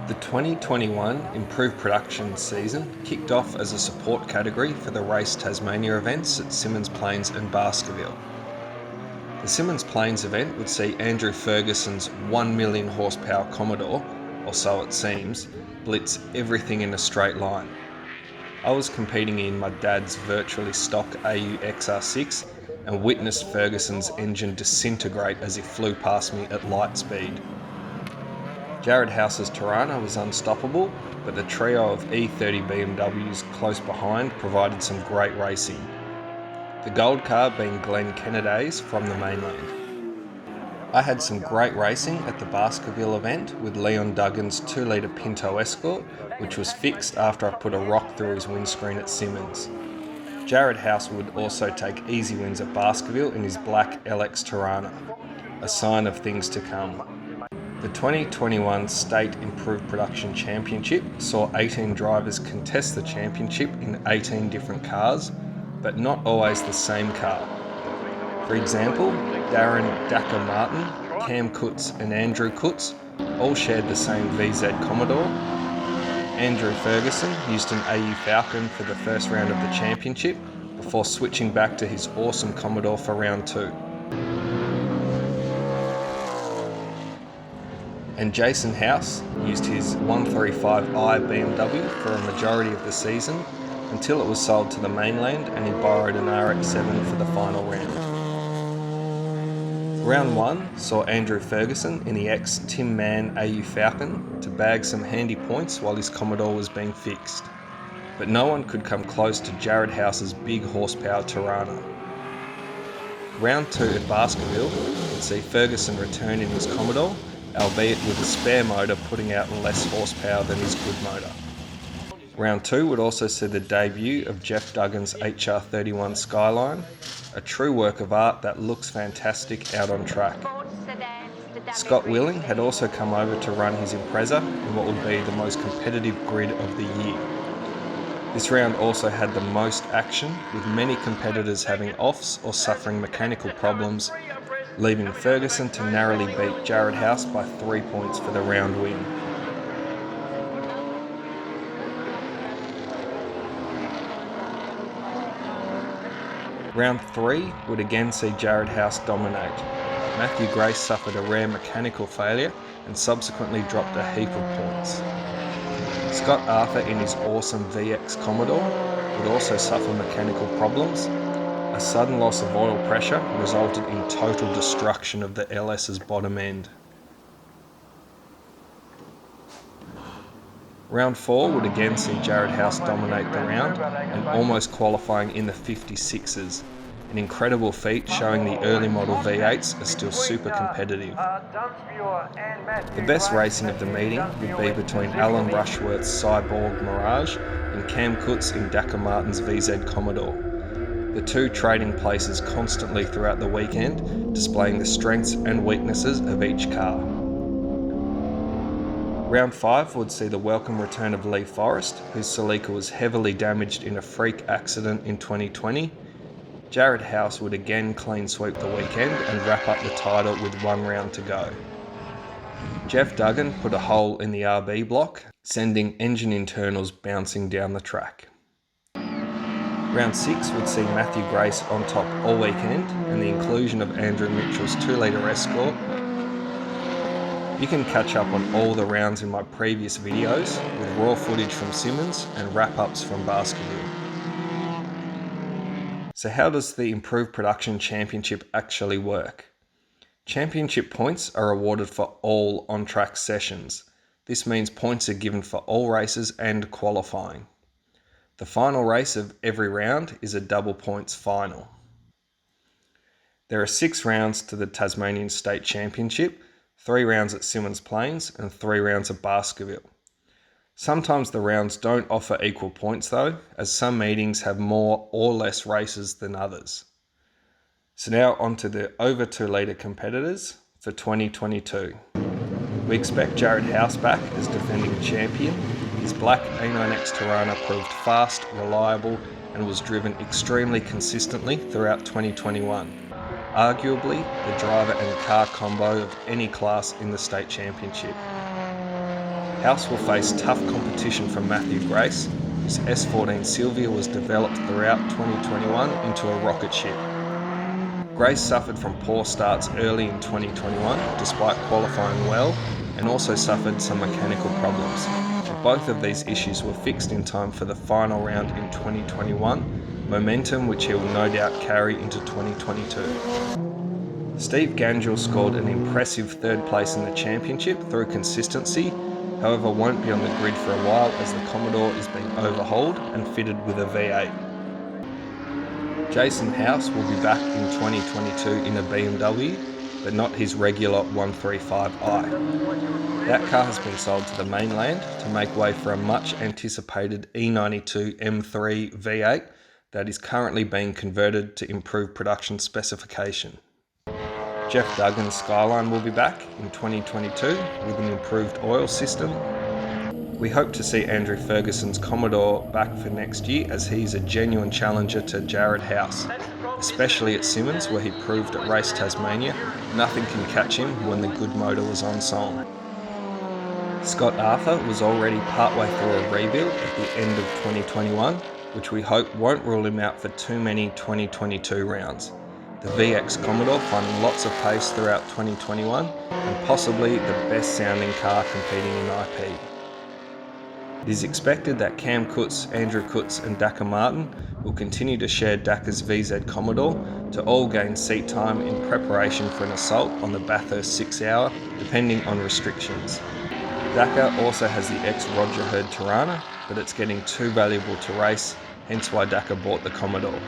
The 2021 Improved Production season kicked off as a support category for the Race Tasmania events at Symmons Plains and Baskerville. The Symmons Plains event would see Andrew Ferguson's 1 million horsepower Commodore, or so it seems, blitz everything in a straight line. I was competing in my dad's virtually stock AU XR6 and witnessed Ferguson's engine disintegrate as he flew past me at light speed. Jared House's Tirana was unstoppable, but the trio of E30 BMWs close behind provided some great racing. The gold car being Glenn Kennedy's from the mainland. I had some great racing at the Baskerville event with Leon Duggan's 2 litre Pinto Escort, which was fixed after I put a rock through his windscreen at Symmons. Jared House would also take easy wins at Baskerville in his black LX Tirana, a sign of things to come. The 2021 State Improved Production Championship saw 18 drivers contest the championship in 18 different cars, but not always the same car. For example, Darren Daka Martin, Cam Kutz and Andrew Kutz all shared the same VZ Commodore. Andrew Ferguson used an AU Falcon for the first round of the championship before switching back to his awesome Commodore for round 2. And Jason House used his 135i BMW for a majority of the season until it was sold to the mainland and he borrowed an RX-7 for the final round. Round 1 saw Andrew Ferguson in the ex-Tim Mann AU Falcon to bag some handy points while his Commodore was being fixed. But no one could come close to Jared House's big horsepower Tirana. Round 2 at Baskerville would see Ferguson return in his Commodore, albeit with a spare motor putting out less horsepower than his good motor. Round 2 would also see the debut of Jeff Duggan's HR31 Skyline, a true work of art that looks fantastic out on track. Scott Willing had also come over to run his Impreza in what would be the most competitive grid of the year. This round also had the most action, with many competitors having offs or suffering mechanical problems, leaving Ferguson to narrowly beat Jared House by 3 points for the round win. Round 3 would again see Jared House dominate. Matthew Grace suffered a rare mechanical failure and subsequently dropped a heap of points. Scott Arthur in his awesome VX Commodore would also suffer mechanical problems. A sudden loss of oil pressure resulted in total destruction of the LS's bottom end. Round 4 would again see Jared House dominate the round and almost qualifying in the 56s, an incredible feat showing the early model V8s are still super competitive. The best racing of the meeting would be between Alan Rushworth's Cyborg Mirage and Cam Kutz in Daka Martin's VZ Commodore. The two trading places constantly throughout the weekend, displaying the strengths and weaknesses of each car. Round 5 would see the welcome return of Lee Forrest, whose Celica was heavily damaged in a freak accident in 2020. Jared House would again clean sweep the weekend and wrap up the title with 1 round to go. Jeff Duggan put a hole in the RB block, sending engine internals bouncing down the track. Round 6 would see Matthew Grace on top all weekend and the inclusion of Andrew Mitchell's 2 litre Escort. You can catch up on all the rounds in my previous videos with raw footage from Symmons and wrap-ups from Baskerville. So how does the Improved Production Championship actually work? Championship points are awarded for all on-track sessions. This means points are given for all races and qualifying. The final race of every round is a double points final. There are 6 rounds to the Tasmanian State Championship, 3 rounds at Symmons Plains and 3 rounds at Baskerville. Sometimes the rounds don't offer equal points though, as some meetings have more or less races than others. So now on to the over 2 litre competitors for 2022. We expect Jared House back as defending champion. His black A9X Tirana proved fast, reliable and was driven extremely consistently throughout 2021. Arguably the driver and car combo of any class in the state championship. House will face tough competition from Matthew Grace, whose S14 Sylvia was developed throughout 2021 into a rocket ship. Grace suffered from poor starts early in 2021 despite qualifying well, and also suffered some mechanical problems. Both of these issues were fixed in time for the final round in 2021, momentum which he will no doubt carry into 2022. Steve Gangel scored an impressive third place in the championship through consistency, however won't be on the grid for a while as the Commodore is being overhauled and fitted with a V8. Jason House will be back in 2022 in a BMW, but not his regular 135i. That car has been sold to the mainland to make way for a much anticipated E92 M3 V8 that is currently being converted to improve production specification. Jeff Duggan's Skyline will be back in 2022 with an improved oil system. We hope to see Andrew Ferguson's Commodore back for next year as he's a genuine challenger to Jared House, especially at Simmons where he proved at Race Tasmania nothing can catch him when the good motor was on song. Scott Arthur was already partway through a rebuild at the end of 2021, which we hope won't rule him out for too many 2022 rounds. The VX Commodore finding lots of pace throughout 2021 and possibly the best sounding car competing in IP. It is expected that Cam Kutz, Andrew Kutz and Dakar Martin will continue to share Dakar's VZ Commodore to all gain seat time in preparation for an assault on the Bathurst 6 Hour, depending on restrictions. Dakar also has the ex-Roger Hurd Tirana, but it's getting too valuable to race, hence why Dakar bought the Commodore.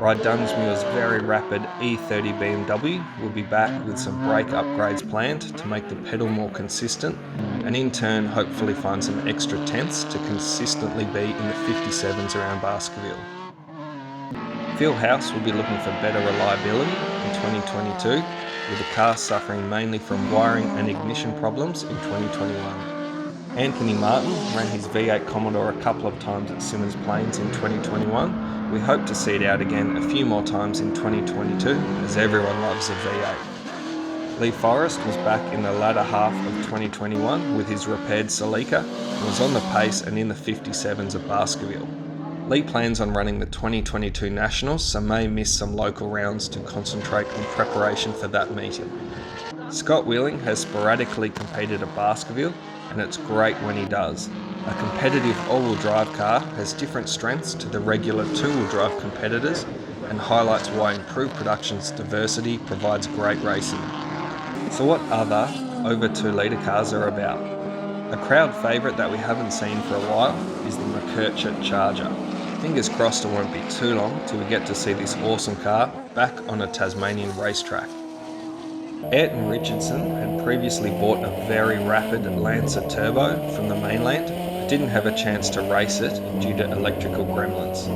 Ride Dunsmuir's very rapid E30 BMW will be back with some brake upgrades planned to make the pedal more consistent and in turn hopefully find some extra tenths to consistently be in the 57s around Baskerville. Phil House will be looking for better reliability in 2022, with the car suffering mainly from wiring and ignition problems in 2021. Anthony Martin ran his V8 Commodore a couple of times at Simmons Plains in 2021. We hope to see it out again a few more times in 2022, as everyone loves a V8. Lee Forrest was back in the latter half of 2021 with his repaired Celica and was on the pace and in the 57s at Baskerville. Lee plans on running the 2022 Nationals, so may miss some local rounds to concentrate on preparation for that meeting. Scott Wheeling has sporadically competed at Baskerville, and it's great when he does. A competitive all-wheel drive car has different strengths to the regular two-wheel drive competitors and highlights why improved production's diversity provides great racing. So what other over 2 litre cars are about? A crowd favourite that we haven't seen for a while is the McKercher Charger. Fingers crossed it won't be too long till we get to see this awesome car back on a Tasmanian racetrack. Ayrton Richardson had previously bought a very rapid Lancer Turbo from the mainland, but didn't have a chance to race it due to electrical gremlins.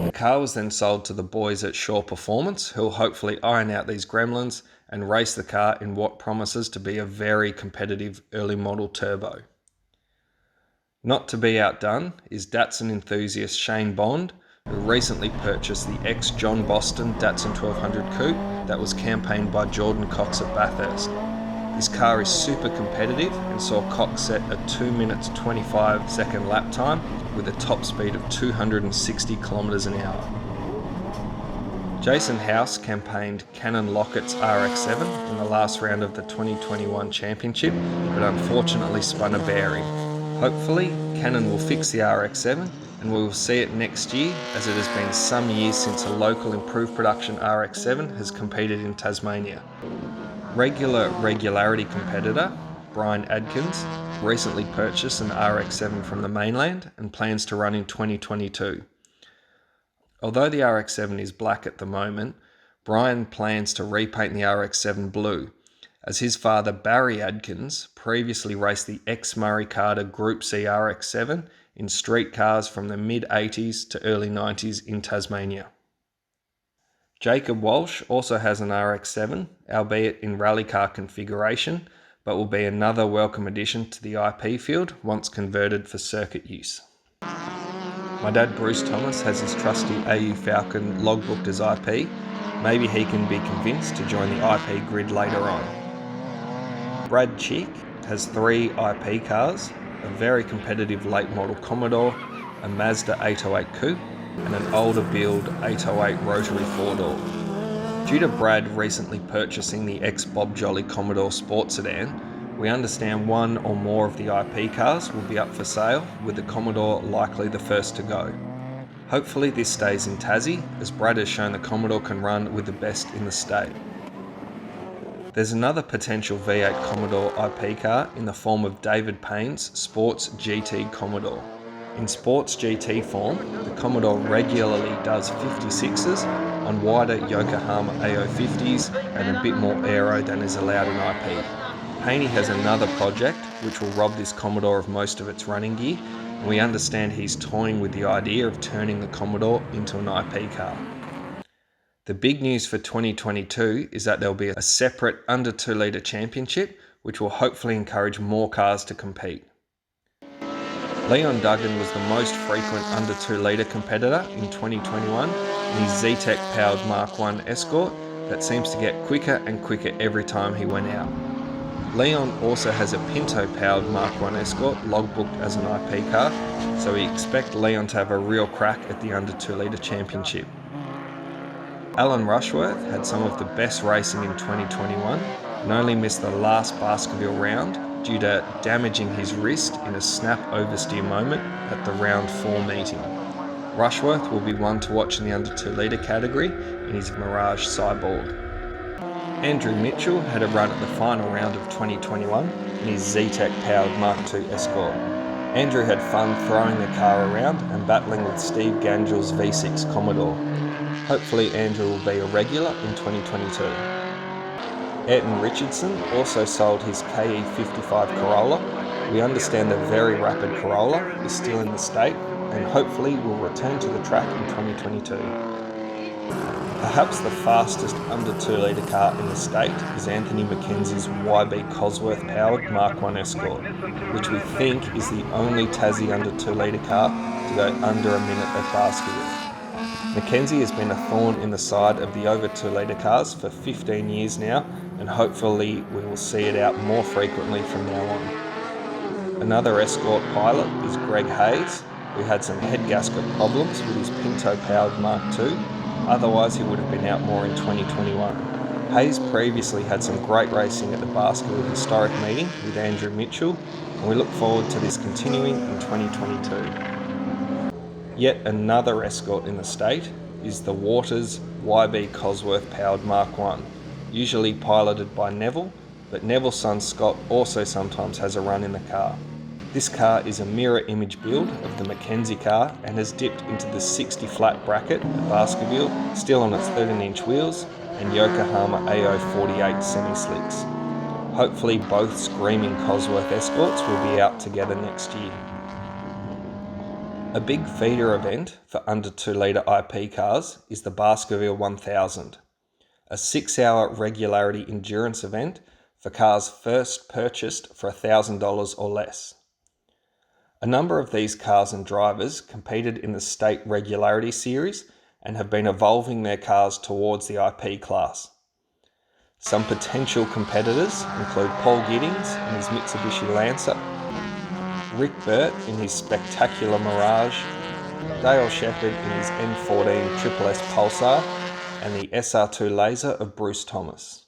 The car was then sold to the boys at Shaw Performance, who will hopefully iron out these gremlins and race the car in what promises to be a very competitive early model turbo. Not to be outdone is Datsun enthusiast Shane Bond, who recently purchased the ex-John Boston Datsun 1200 Coupe that was campaigned by Jordan Cox at Bathurst. This car is super competitive and saw Cox set a 2 minutes 25 second lap time with a top speed of 260 kilometers an hour. Jason House campaigned Canon Lockett's RX-7 in the last round of the 2021 championship, but unfortunately spun a bearing. Hopefully, Canon will fix the RX-7 and we will see it next year, as it has been some years since a local improved production RX-7 has competed in Tasmania. Regularity competitor Brian Adkins recently purchased an RX-7 from the mainland and plans to run in 2022. Although the RX-7 is black at the moment, Brian plans to repaint the RX-7 blue, as his father Barry Adkins previously raced the ex-Murray Carter Group C RX-7 in street cars from the mid-80s to early 90s in Tasmania. Jacob Walsh also has an RX-7, albeit in rally car configuration, but will be another welcome addition to the IP field once converted for circuit use. My dad Bruce Thomas has his trusty AU Falcon logbooked as IP. Maybe he can be convinced to join the IP grid later on. Brad Chick has 3 IP cars, a very competitive late model Commodore, a Mazda 808 Coupe, and an older build 808 rotary 4-door. Due to Brad recently purchasing the ex-Bob Jolly Commodore Sport sedan, we understand one or more of the IP cars will be up for sale, with the Commodore likely the first to go. Hopefully this stays in Tassie, as Brad has shown the Commodore can run with the best in the state. There's another potential V8 Commodore IP car in the form of David Payne's Sports GT Commodore. In Sports GT form, the Commodore regularly does 56s on wider Yokohama AO50s and a bit more aero than is allowed in IP. Payne has another project which will rob this Commodore of most of its running gear, and we understand he's toying with the idea of turning the Commodore into an IP car. The big news for 2022 is that there'll be a separate under 2 litre championship, which will hopefully encourage more cars to compete. Leon Duggan was the most frequent under 2 litre competitor in 2021 in his Zetec powered Mark I Escort that seems to get quicker and quicker every time he went out. Leon also has a Pinto powered Mark I Escort logbooked as an IP car, so we expect Leon to have a real crack at the under 2 litre championship. Alan Rushworth had some of the best racing in 2021 and only missed the last Baskerville round due to damaging his wrist in a snap oversteer moment at the round 4 meeting. Rushworth will be one to watch in the under 2 litre category in his Mirage Cyborg. Andrew Mitchell had a run at the final round of 2021 in his Zetec powered Mark II Escort. Andrew had fun throwing the car around and battling with Steve Gangel's V6 Commodore. Hopefully Andrew will be a regular in 2022. Ayrton Richardson also sold his KE55 Corolla. We understand the very rapid Corolla is still in the state and hopefully will return to the track in 2022. Perhaps the fastest under 2 litre car in the state is Anthony Mackenzie's YB Cosworth powered Mark I Escort, which we think is the only Tassie under 2 litre car to go under a minute at Baskerville. Mackenzie has been a thorn in the side of the over 2 litre cars for 15 years now, and hopefully we will see it out more frequently from now on. Another Escort pilot is Greg Hayes, who had some head gasket problems with his Pinto powered Mark II. Otherwise he would have been out more in 2021. Hayes previously had some great racing at the Baskerville Historic meeting with Andrew Mitchell, and we look forward to this continuing in 2022. Yet another Escort in the state is the Waters YB Cosworth powered Mark I, usually piloted by Neville, but Neville's son Scott also sometimes has a run in the car. This car is a mirror image build of the Mackenzie car and has dipped into the 60 flat bracket at Baskerville, still on its 13-inch wheels and Yokohama AO48 semi-slicks. Hopefully both screaming Cosworth Escorts will be out together next year. A big feeder event for under 2 litre IP cars is the Baskerville 1000, a 6-hour regularity endurance event for cars first purchased for $1,000 or less. A number of these cars and drivers competed in the state regularity series and have been evolving their cars towards the IP class. Some potential competitors include Paul Giddings in his Mitsubishi Lancer, Rick Burt in his spectacular Mirage, Dale Shepherd in his M14 SSS Pulsar, and the SR2 Laser of Bruce Thomas.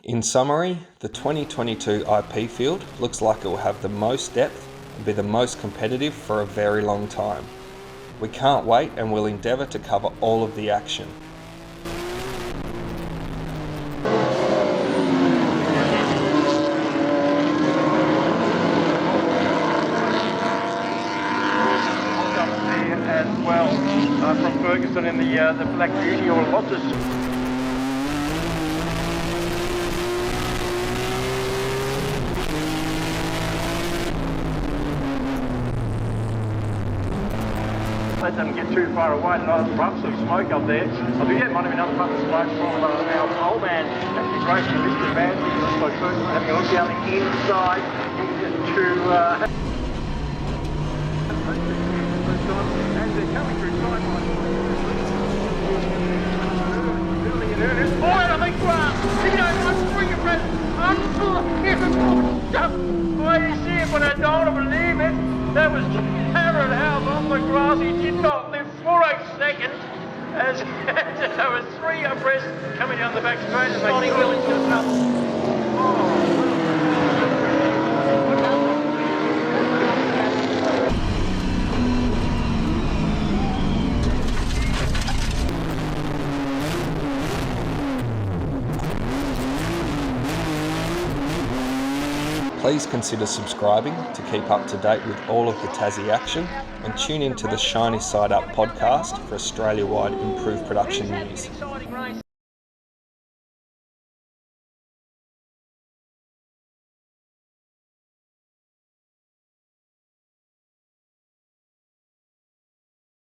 In summary, the 2022 IP field looks like it will have the most depth and be the most competitive for a very long time. We can't wait and will endeavour to cover all of the action. As well from Ferguson in the Black Beauty or Lotus. Let them get too far away. Nice puffs of smoke up there. I do get might have another puff of smoke from our old man. That's the great Mr. Van. So first having a look down the inside to and they're coming through sideline. Early and earnest. Oh, and I think if you don't bring your presence, unbelievable stuff. and I don't believe it. That was Jared House on the grass. He did not live for a second. As there were three abreast coming down the back straight. And Scotty Willings got trouble. Please consider subscribing to keep up to date with all of the Tassie action, and tune in to the Shiny Side Up podcast for Australia-wide improved production news.